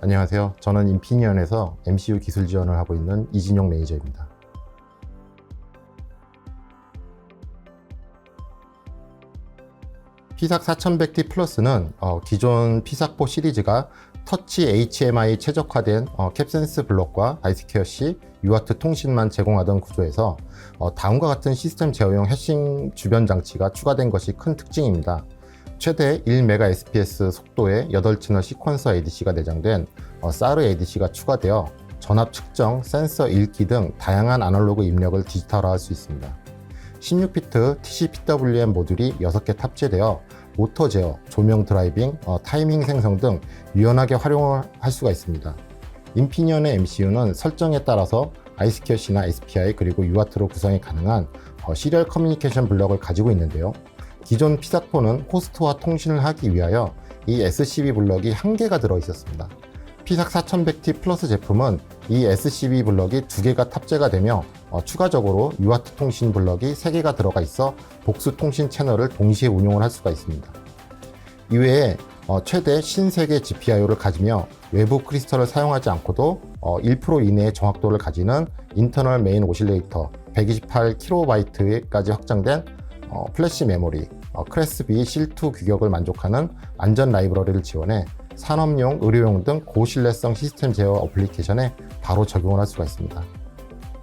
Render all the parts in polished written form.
안녕하세요. 저는 인피니언에서 MCU 기술 지원을 하고 있는 이진용 매니저입니다. 피삭 4100T 플러스는 기존 피삭4 시리즈가 터치 HMI 최적화된 캡센스 블록과 ICQC, UART 통신만 제공하던 구조에서 다음과 같은 시스템 제어용 해싱 주변 장치가 추가된 것이 큰 특징입니다. 최대 1Mbps 속도의 8채널 시퀀서 ADC가 내장된 SAR ADC가 추가되어 전압 측정, 센서 읽기 등 다양한 아날로그 입력을 디지털화할 수 있습니다. 16비트 TCPWM 모듈이 6개 탑재되어 모터 제어, 조명 드라이빙, 타이밍 생성 등 유연하게 활용을 할 수가 있습니다. 인피니언의 MCU는 설정에 따라서 ICQC나 SPI 그리고 UART로 구성이 가능한 시리얼 커뮤니케이션 블럭을 가지고 있는데요. 기존 피삭4는 호스트와 통신을 하기 위하여 이 SCB 블럭이 1개가 들어 있었습니다. 피삭 4100T 플러스 제품은 이 SCB 블럭이 2개가 탑재가 되며 추가적으로 UART 통신 블럭이 3개가 들어가 있어 복수 통신 채널을 동시에 운용을 할 수가 있습니다. 이외에 최대 53개 GPIO를 가지며 외부 크리스털을 사용하지 않고도 1% 이내의 정확도를 가지는 인터널 메인 오실레이터 128kB까지 확장된 플래시 메모리, 클래스 B 실2 규격을 만족하는 안전 라이브러리를 지원해 산업용, 의료용 등 고신뢰성 시스템 제어 어플리케이션에 바로 적용을 할 수가 있습니다.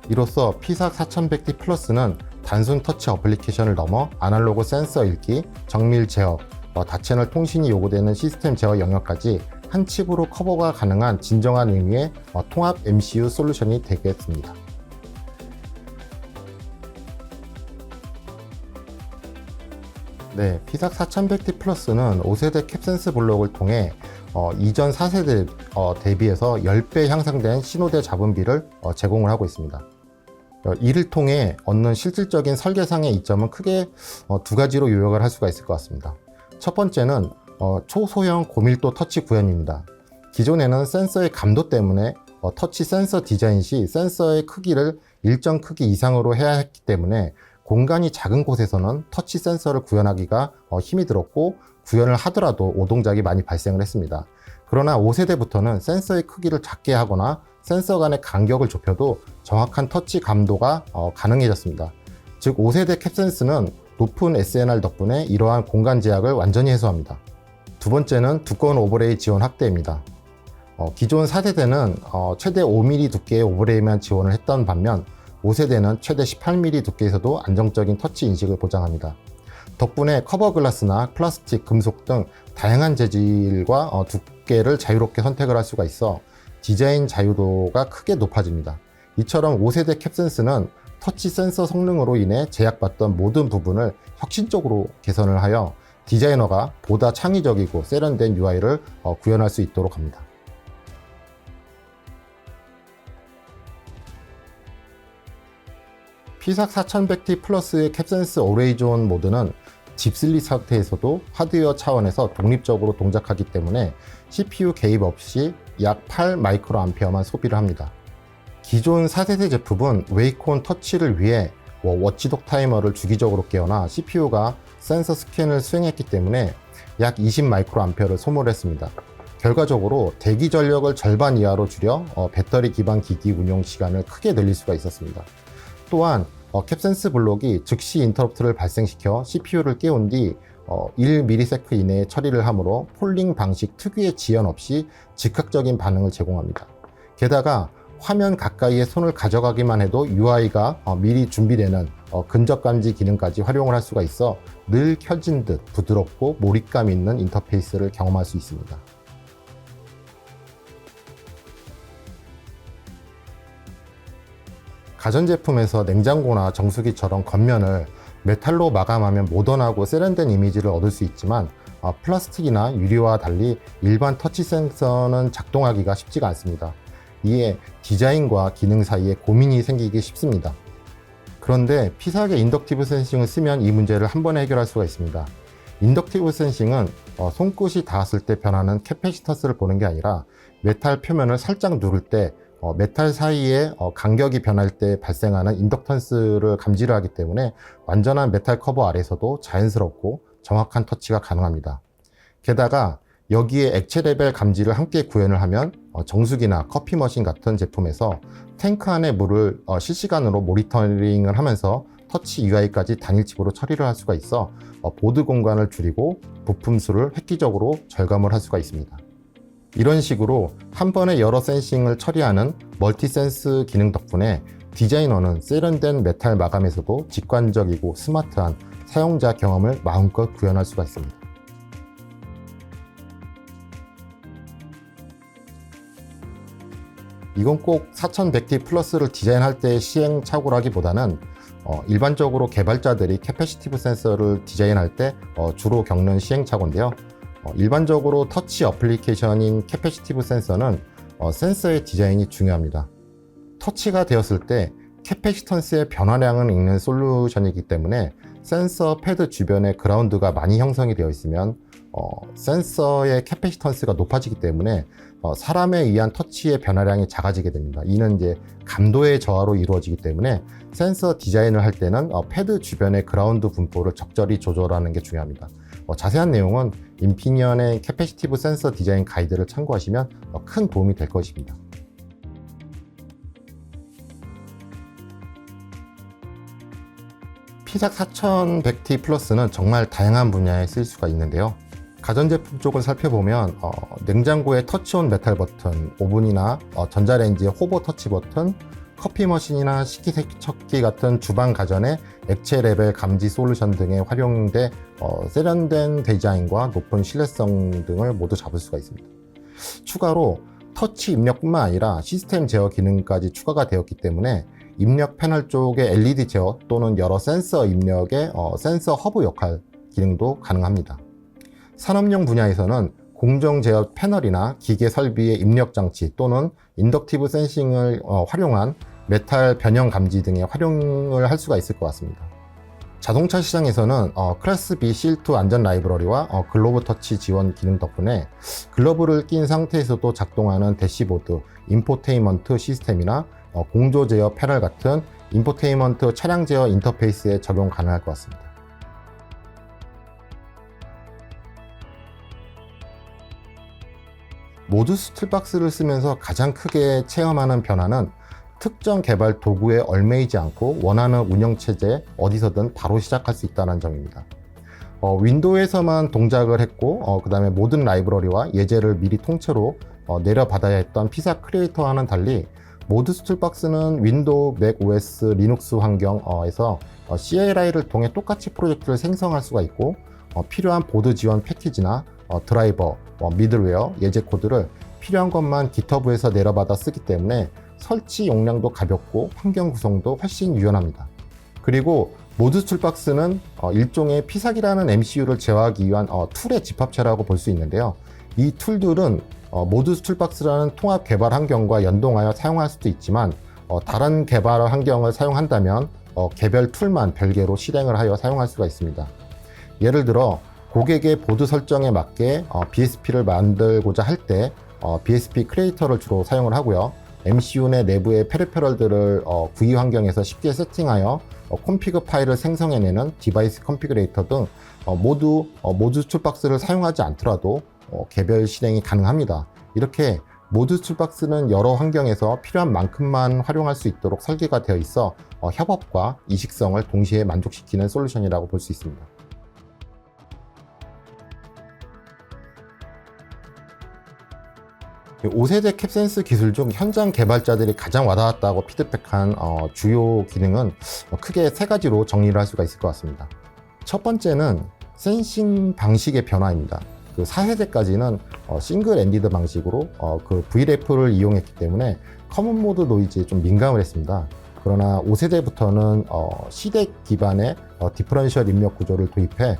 이로써 피삭 4100T 플러스는 단순 터치 어플리케이션을 넘어 아날로그 센서 읽기, 정밀 제어, 다채널 통신이 요구되는 시스템 제어 영역까지 한 칩으로 커버가 가능한 진정한 의미의 통합 MCU 솔루션이 되겠습니다. 네, 피삭 4100T 플러스는 5세대 캡센스 블록을 통해 이전 4세대 대비해서 10배 향상된 신호대 잡음비를 제공을 하고 있습니다. 이를 통해 얻는 실질적인 설계상의 이점은 크게 2가지로 요약을 할 수가 있을 것 같습니다. 첫 번째는 초소형 고밀도 터치 구현입니다. 기존에는 센서의 감도 때문에 터치 센서 디자인 시 센서의 크기를 일정 크기 이상으로 해야 했기 때문에 공간이 작은 곳에서는 터치 센서를 구현하기가 힘이 들었고 구현을 하더라도 오동작이 많이 발생을 했습니다. 그러나 5세대부터는 센서의 크기를 작게 하거나 센서 간의 간격을 좁혀도 정확한 터치 감도가 가능해졌습니다. 즉 5세대 캡센스는 높은 SNR 덕분에 이러한 공간 제약을 완전히 해소합니다. 두 번째는 두꺼운 오버레이 지원 확대입니다. 기존 4세대는 최대 5mm 두께의 오버레이만 지원을 했던 반면 5세대는 최대 18mm 두께에서도 안정적인 터치 인식을 보장합니다. 덕분에 커버 글라스나 플라스틱, 금속 등 다양한 재질과 두께를 자유롭게 선택을 할 수가 있어 디자인 자유도가 크게 높아집니다. 이처럼 5세대 캡센스는 터치 센서 성능으로 인해 제약받던 모든 부분을 혁신적으로 개선을 하여 디자이너가 보다 창의적이고 세련된 UI를 구현할 수 있도록 합니다. 피삭 4100T 플러스의 캡센스 어레이존 모드는 딥슬립 상태에서도 하드웨어 차원에서 독립적으로 동작하기 때문에 CPU 개입 없이 약 8마이크로암페어만 소비를 합니다. 기존 4세대 제품은 웨이콘 터치를 위해 워치독 타이머를 주기적으로 깨어나 CPU가 센서 스캔을 수행했기 때문에 약 20마이크로암페어를 소모했습니다. 결과적으로 대기 전력을 절반 이하로 줄여 배터리 기반 기기 운용 시간을 크게 늘릴 수가 있었습니다. 또한 캡센스 블록이 즉시 인터럽트를 발생시켜 CPU를 깨운 뒤 1ms 이내에 처리를 하므로 폴링 방식 특유의 지연 없이 즉각적인 반응을 제공합니다. 게다가 화면 가까이에 손을 가져가기만 해도 UI가 미리 준비되는 근접 감지 기능까지 활용을 할 수가 있어 늘 켜진 듯 부드럽고 몰입감 있는 인터페이스를 경험할 수 있습니다. 가전제품에서 냉장고나 정수기처럼 겉면을 메탈로 마감하면 모던하고 세련된 이미지를 얻을 수 있지만 플라스틱이나 유리와 달리 일반 터치 센서는 작동하기가 쉽지가 않습니다. 이에 디자인과 기능 사이에 고민이 생기기 쉽습니다. 그런데 피삭의 인덕티브 센싱을 쓰면 이 문제를 한 번에 해결할 수가 있습니다. 인덕티브 센싱은 손끝이 닿았을 때 변하는 캐패시턴스를 보는 게 아니라 메탈 표면을 살짝 누를 때 메탈 사이에 간격이 변할 때 발생하는 인덕턴스를 감지를 하기 때문에 완전한 메탈 커버 아래서도 자연스럽고 정확한 터치가 가능합니다. 게다가 여기에 액체 레벨 감지를 함께 구현을 하면 정수기나 커피 머신 같은 제품에서 탱크 안의 물을 실시간으로 모니터링을 하면서 터치 UI까지 단일칩으로 처리를 할 수가 있어 보드 공간을 줄이고 부품 수를 획기적으로 절감을 할 수가 있습니다. 이런 식으로 한 번에 여러 센싱을 처리하는 멀티센스 기능 덕분에 디자이너는 세련된 메탈 마감에서도 직관적이고 스마트한 사용자 경험을 마음껏 구현할 수가 있습니다. 이건 꼭 4100T 플러스를 디자인할 때의 시행착오라기보다는 일반적으로 개발자들이 캐패시티브 센서를 디자인할 때 주로 겪는 시행착오인데요. 일반적으로 터치 어플리케이션인 캐패시티브 센서는 센서의 디자인이 중요합니다. 터치가 되었을 때 캐패시턴스의 변화량을 읽는 솔루션이기 때문에 센서 패드 주변에 그라운드가 많이 형성이 되어 있으면 센서의 캐패시턴스가 높아지기 때문에 사람에 의한 터치의 변화량이 작아지게 됩니다. 이는 이제 감도의 저하로 이루어지기 때문에 센서 디자인을 할 때는 패드 주변의 그라운드 분포를 적절히 조절하는 게 중요합니다. 자세한 내용은 인피니언의 캐패시티브 센서 디자인 가이드를 참고하시면 큰 도움이 될 것입니다. 피삭 4100T 플러스는 정말 다양한 분야에 쓸 수가 있는데요. 가전제품 쪽을 살펴보면 냉장고의 터치온 메탈 버튼, 오븐이나 전자레인지의 호버 터치 버튼, 커피 머신이나 식기세척기 같은 주방 가전의 액체 레벨 감지 솔루션 등에 활용돼 세련된 디자인과 높은 신뢰성 등을 모두 잡을 수가 있습니다. 추가로 터치 입력뿐만 아니라 시스템 제어 기능까지 추가가 되었기 때문에 입력 패널 쪽의 LED 제어 또는 여러 센서 입력의 센서 허브 역할 기능도 가능합니다. 산업용 분야에서는 공정 제어 패널이나 기계 설비의 입력 장치 또는 인덕티브 센싱을 활용한 메탈 변형 감지 등에 활용을 할 수가 있을 것 같습니다. 자동차 시장에서는 클래스 B 실2 안전 라이브러리와 글로브 터치 지원 기능 덕분에 글러브를 낀 상태에서도 작동하는 대시보드, 인포테인먼트 시스템이나 공조 제어 패널 같은 인포테인먼트 차량 제어 인터페이스에 적용 가능할 것 같습니다. 모두스 툴박스를 쓰면서 가장 크게 체험하는 변화는 특정 개발 도구에 얽매이지 않고 원하는 운영체제 어디서든 바로 시작할 수 있다는 점입니다. 윈도우에서만 동작을 했고 그 다음에 모든 라이브러리와 예제를 미리 통째로 내려받아야 했던 피삭 크리에이터와는 달리 모두스 툴박스는 윈도우, 맥 OS, 리눅스 환경에서 CLI를 통해 똑같이 프로젝트를 생성할 수가 있고 필요한 보드 지원 패키지나 드라이버, 미들웨어, 예제 코드를 필요한 것만 GitHub에서 내려받아 쓰기 때문에 설치 용량도 가볍고 환경 구성도 훨씬 유연합니다. 그리고 모두스 툴박스는 일종의 피삭이라는 MCU를 제어하기 위한 툴의 집합체라고 볼 수 있는데요. 이 툴들은 모두스 툴박스라는 통합 개발 환경과 연동하여 사용할 수도 있지만 다른 개발 환경을 사용한다면 개별 툴만 별개로 실행을 하여 사용할 수가 있습니다. 예를 들어 고객의 보드 설정에 맞게 BSP를 만들고자 할 때 BSP 크리에이터를 주로 사용을 하고요. MCU 내 내부의 페리페럴들을 구이 환경에서 쉽게 세팅하여 콘피그 파일을 생성해내는 디바이스 컨피그레이터 등 모두 모두스 툴박스를 사용하지 않더라도 개별 실행이 가능합니다. 이렇게 모두스 툴박스는 여러 환경에서 필요한 만큼만 활용할 수 있도록 설계가 되어 있어 협업과 이식성을 동시에 만족시키는 솔루션이라고 볼 수 있습니다. 5세대 캡센스 기술 중 현장 개발자들이 가장 와닿았다고 피드백한 주요 기능은 크게 세 가지로 정리를 할 수가 있을 것 같습니다. 첫 번째는 센싱 방식의 변화입니다. 그 4세대까지는 싱글 엔디드 방식으로 그 VRF를 이용했기 때문에 커먼 모드 노이즈에 좀 민감을 했습니다. 그러나 5세대부터는 CDEC 기반의 디퍼런셜 입력 구조를 도입해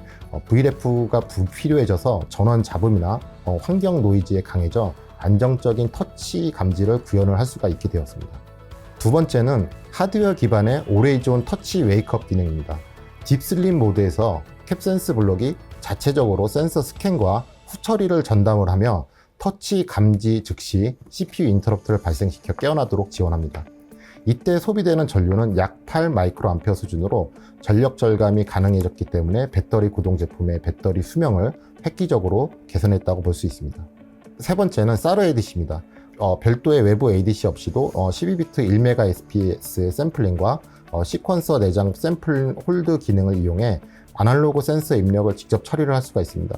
VRF가 불필요해져서 전원 잡음이나 환경 노이즈에 강해져 안정적인 터치 감지를 구현을 할 수가 있게 되었습니다. 두 번째는 하드웨어 기반의 Always On 터치 웨이크업 기능입니다. 딥슬립 모드에서 캡센스 블록이 자체적으로 센서 스캔과 후처리를 전담을 하며 터치 감지 즉시 CPU 인터럽트를 발생시켜 깨어나도록 지원합니다. 이때 소비되는 전류는 약 8 마이크로 암페어 수준으로 전력 절감이 가능해졌기 때문에 배터리 구동 제품의 배터리 수명을 획기적으로 개선했다고 볼 수 있습니다. 세 번째는 사르 에디시입니다. 별도의 외부 ADC 없이도 12비트 1메가 SPS의 샘플링과 시퀀서 내장 샘플 홀드 기능을 이용해 아날로그 센서 입력을 직접 처리를 할 수가 있습니다.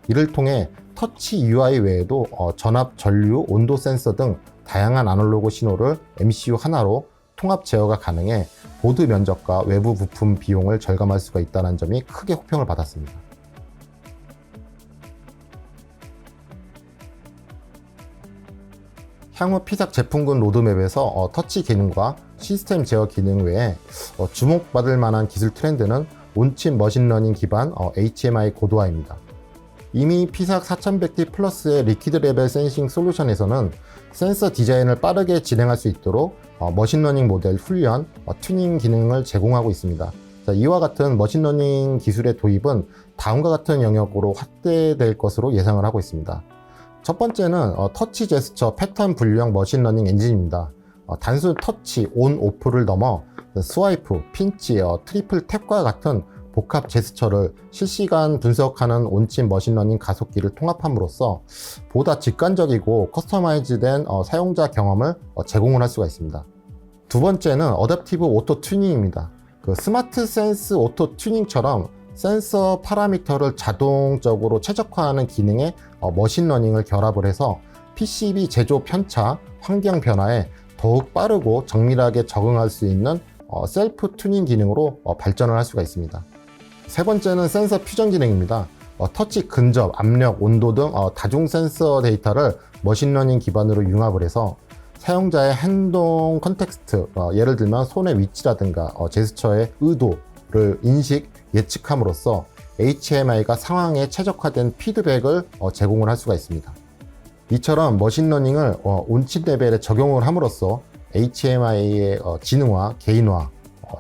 이를 통해 터치 UI 외에도 전압, 전류, 온도 센서 등 다양한 아날로그 신호를 MCU 하나로 통합 제어가 가능해 보드 면적과 외부 부품 비용을 절감할 수가 있다는 점이 크게 호평을 받았습니다. 향후 피삭 제품군 로드맵에서 터치 기능과 시스템 제어 기능 외에 주목받을 만한 기술 트렌드는 온칩 머신러닝 기반 HMI 고도화입니다. 이미 피삭 4100D 플러스의 리퀴드 레벨 센싱 솔루션에서는 센서 디자인을 빠르게 진행할 수 있도록 머신러닝 모델 훈련, 튜닝 기능을 제공하고 있습니다. 이와 같은 머신러닝 기술의 도입은 다음과 같은 영역으로 확대될 것으로 예상을 하고 있습니다. 첫 번째는 터치 제스처 패턴 분류형 머신러닝 엔진입니다. 단순 터치, 온, 오프를 넘어 스와이프, 핀치, 트리플 탭과 같은 복합 제스처를 실시간 분석하는 온칩 머신러닝 가속기를 통합함으로써 보다 직관적이고 커스터마이즈된 사용자 경험을 제공을 할 수가 있습니다. 두 번째는 어댑티브 오토 튜닝입니다. 스마트 센스 오토 튜닝처럼 센서 파라미터를 자동적으로 최적화하는 기능에 머신러닝을 결합을 해서 PCB 제조 편차, 환경 변화에 더욱 빠르고 정밀하게 적응할 수 있는 셀프 튜닝 기능으로 발전을 할 수가 있습니다. 세 번째는 센서 퓨전 기능입니다. 터치 근접, 압력, 온도 등 다중 센서 데이터를 머신러닝 기반으로 융합을 해서 사용자의 행동 컨텍스트, 예를 들면 손의 위치라든가 제스처의 의도를 인식, 예측함으로써 HMI가 상황에 최적화된 피드백을 제공을 할 수가 있습니다. 이처럼 머신러닝을 온칩 레벨에 적용을 함으로써 HMI의 지능화, 개인화,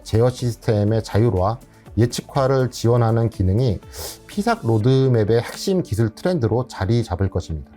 제어 시스템의 자율화, 예측화를 지원하는 기능이 피삭 로드맵의 핵심 기술 트렌드로 자리 잡을 것입니다.